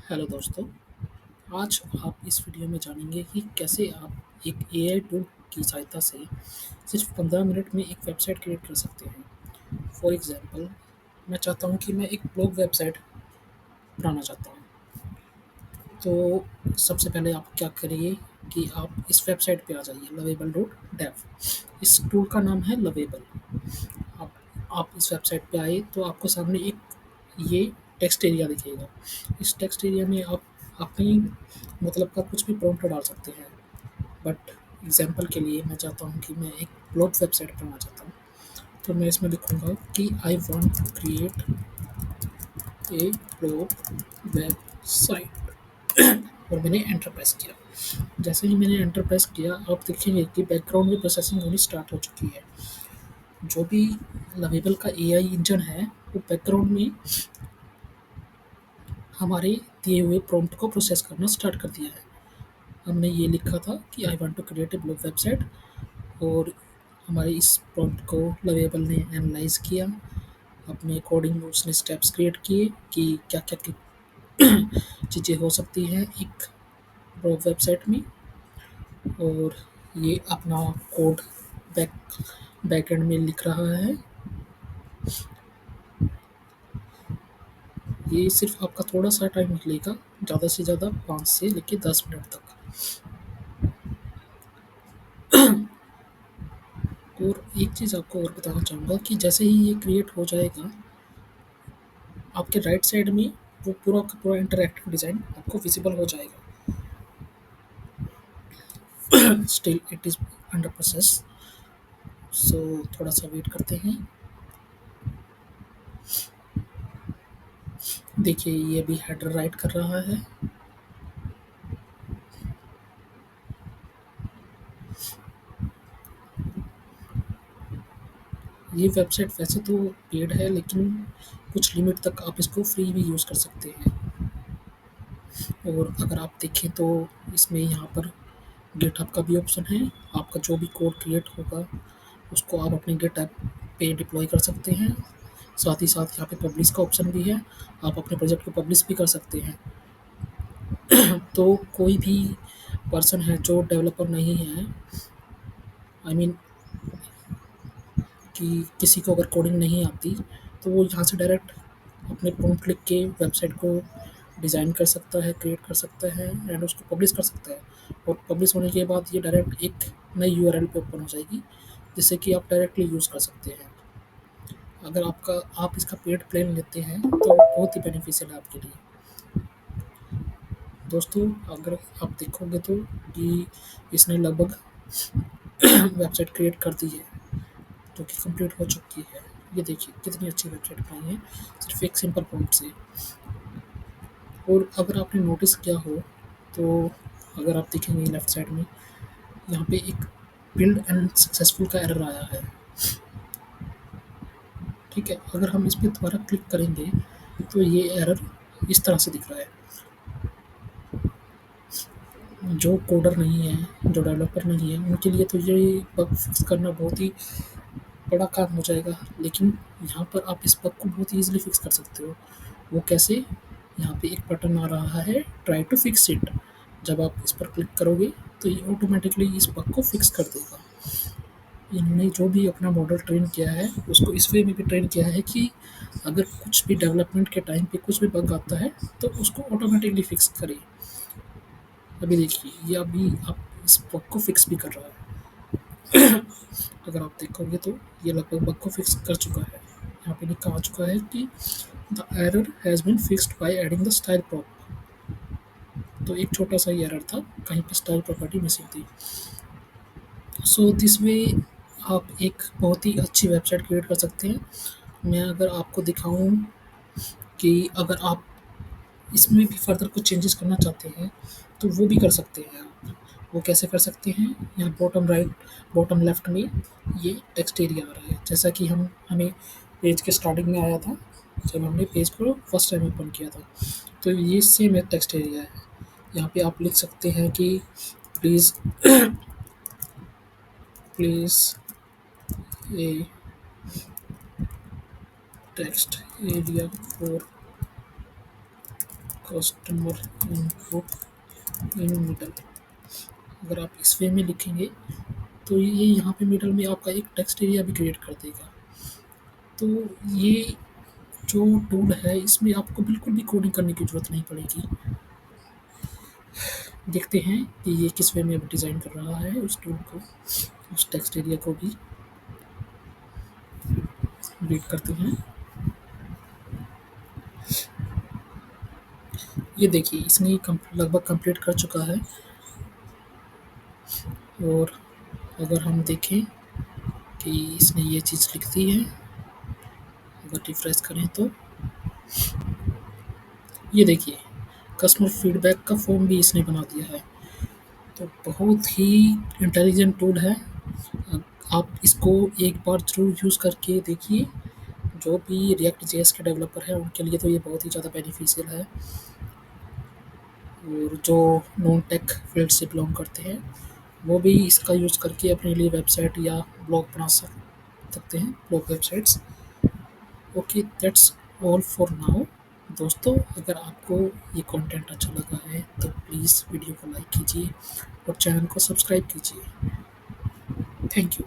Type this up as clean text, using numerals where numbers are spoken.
Hello दोस्तों, आज आप इस वीडियो में जानेंगे कि कैसे आप एक एआई टूल की सहायता से सिर्फ 15 मिनट में एक वेबसाइट क्रिएट कर सकते हैं। फॉर एग्जांपल, मैं चाहता हूँ कि मैं एक ब्लॉग वेबसाइट बनाना चाहता हूँ। तो सबसे पहले आप क्या करिए कि आप इस वेबसाइट पे आ जाइए lovable.dev। इस टूल का नाम है लवेबल। आप आप इस वेबसाइट पे आए तो आपको सामने एक ये टेक्स्ट एरिया दिखेगा। इस टेक्स्ट एरिया में आप अपनी मतलब का कुछ भी प्रॉम्प्ट डाल सकते हैं। बट एग्जांपल के लिए मैं चाहता हूँ कि मैं एक ब्लॉग वेबसाइट बनाना चाहता हूँ। तो मैं इसमें लिखूँगा कि I want to create a blog website और मैंने एंटर प्रेस किया। जैसे ही मैंने एंटर प्रेस किया, आप देखेंगे कि बैकग्राउंड में प्रोसेसिंग होनी स्टार्ट हो चुकी है। जो भी लवेबल का एआई इंजन है, वो बैकग्राउंड में हमारे दिए हुए प्रॉम्प्ट को प्रोसेस करना स्टार्ट कर दिया है। हमने ये लिखा था कि I want to create a blog website और हमारे इस प्रॉम्प्ट को लवेबल ने एनालाइज किया। अपने अकॉर्डिंग उसने स्टेप्स क्रिएट किए कि क्या-क्या चीज़ें हो सकती हैं एक ब्लॉग वेबसाइट में। और ये अपना कोड बैक बैकएंड में लिख रहा है। ये सिर्फ आपका थोड़ा-सा टाइम लेगा, ज़्यादा से ज़्यादा 5 से लेके 10 मिनट तक। और एक चीज़ आपको और बताना चाहूँगा कि जैसे ही ये क्रिएट हो जाएगा, आपके राइट साइड में वो पूरा का पूरा इंटरैक्टिव डिज़ाइन आपको विज़िबल हो जाएगा। Still it is under process, so थोड़ा-सा वेट करते हैं। देखिए, ये अभी हेडर राइट कर रहा है। ये वेबसाइट वैसे तो पेड है, लेकिन कुछ लिमिट तक आप इसको फ्री भी यूज़ कर सकते हैं। और अगर आप देखें तो इसमें यहाँ पर गिटहब का भी ऑप्शन है। आपका जो भी कोड क्रिएट होगा, उसको आप अपने गिटहब पे डिप्लॉय कर सकते हैं। साथ ही साथ यहाँ पे पब्लिश का ऑप्शन भी है। आप अपने प्रोजेक्ट को पब्लिश भी कर सकते हैं। तो कोई भी पर्सन है जो डेवलपर नहीं है, आई मीन कि किसी को अगर कोडिंग नहीं आती, तो वो यहाँ से डायरेक्ट अपने प्रॉम्प्ट लिख के वेबसाइट को डिज़ाइन कर सकता है, क्रिएट कर सकता है एंड उसको पब्लिश कर सकता है। और पब्लिश होने के बाद ये डायरेक्ट एक नई यूआरएल पे ओपन हो जाएगी, जिससे कि आप डायरेक्टली यूज़ कर सकते हैं। अगर आप इसका पेड प्लान लेते हैं, तो बहुत ही बेनिफिशियल है आपके लिए। दोस्तों, अगर आप देखोगे तो कि इसने लगभग वेबसाइट क्रिएट कर दी है, जो कि कंप्लीट हो चुकी है। ये देखिए कितनी अच्छी वेबसाइट बनाई है, सिर्फ एक सिंपल प्रॉम्प्ट से। और अगर आपने नोटिस किया हो, तो अगर आप देखेंगे लेफ्ट साइड में, यहाँ पे एक बिल्ड एंड सक्सेसफुल का एरर आया है। ठीक है, अगर हम इस पे दोबारा क्लिक करेंगे, तो ये एरर इस तरह से दिख रहा है। जो कोडर नहीं है, जो डेवलपर नहीं है, उनके लिए तो ये बग फिक्स करना बहुत ही बड़ा काम हो जाएगा। लेकिन यहाँ पर आप इस बग को बहुत ही ईज़िली फिक्स कर सकते हो। वो कैसे? यहाँ पे एक बटन आ रहा है, ट्राई टू फिक्स इट। जब आप इस पर क्लिक करोगे, तो ये ऑटोमैटिकली इस बग को फिक्स कर देगा। इन्होंने जो भी अपना मॉडल ट्रेन किया है, उसको इस वे में भी ट्रेन किया है कि अगर कुछ भी डेवलपमेंट के टाइम पे कुछ भी बग आता है, तो उसको ऑटोमैटिकली फिक्स करे। अभी देखिए, ये अभी आप इस बग को फिक्स भी कर रहा है। अगर आप देखोगे तो ये लगभग बग को फिक्स कर चुका है। यहाँ पे लिखा आ चुका है कि the error has been fixed by adding the style prop. तो एक छोटा-सा ही एरर था, कहीं पे स्टाइल प्रॉपर्टी मिसिंग थी। सो दिस वे आप एक बहुत ही अच्छी वेबसाइट क्रिएट कर सकते हैं। मैं अगर आपको दिखाऊँ कि अगर आप इसमें भी फर्दर कुछ चेंजेस करना चाहते हैं, तो वो भी कर सकते हैं आप। वो कैसे कर सकते हैं? यहाँ बॉटम लेफ्ट में ये टेक्स्ट एरिया आ रहा है। जैसा कि हमें पेज के स्टार्टिंग में आया था, जब हमने पेज को फर्स्ट टाइम ओपन किया था। तो ये सेम एक टेक्स्ट एरिया है। यहाँ पे आप लिख सकते हैं कि please place a text area for customer input in middle. अगर आप इस वे में लिखेंगे तो ये यहाँ पे मिडल में आपका एक टेक्स्ट एरिया भी क्रिएट कर देगा। तो ये जो टूल है इसमें आपको बिल्कुल भी कोडिंग करने की ज़रूरत नहीं पड़ेगी। देखते हैं कि ये किस वे में अब डिज़ाइन कर रहा है उस टूल को, उस टेक्स्ट एरिया को भी वेट करते हैं। ये देखिए इसने लगभग कंप्लीट कर चुका है। और अगर हम देखें कि इसने ये चीज़ लिख दी है, अगर रिफ्रेश करें तो ये देखिए कस्टमर फीडबैक का फॉर्म भी इसने बना दिया है। तो बहुत ही इंटेलिजेंट टूल है। आप इसको एक बार ज़रूर यूज़ करके देखिए। जो भी रिएक्ट जेएस के डेवलपर हैं उनके लिए तो ये बहुत ही ज़्यादा बेनिफिशियल है। और जो नॉन टेक फील्ड से बिलोंग करते हैं वो भी इसका यूज़ करके अपने लिए वेबसाइट या ब्लॉग बना सकते हैं, blog websites. Okay, that's all for now. दोस्तों, अगर आपको ये कंटेंट अच्छा लगा है तो प्लीज़ वीडियो को लाइक कीजिए और चैनल को सब्सक्राइब कीजिए। Thank you.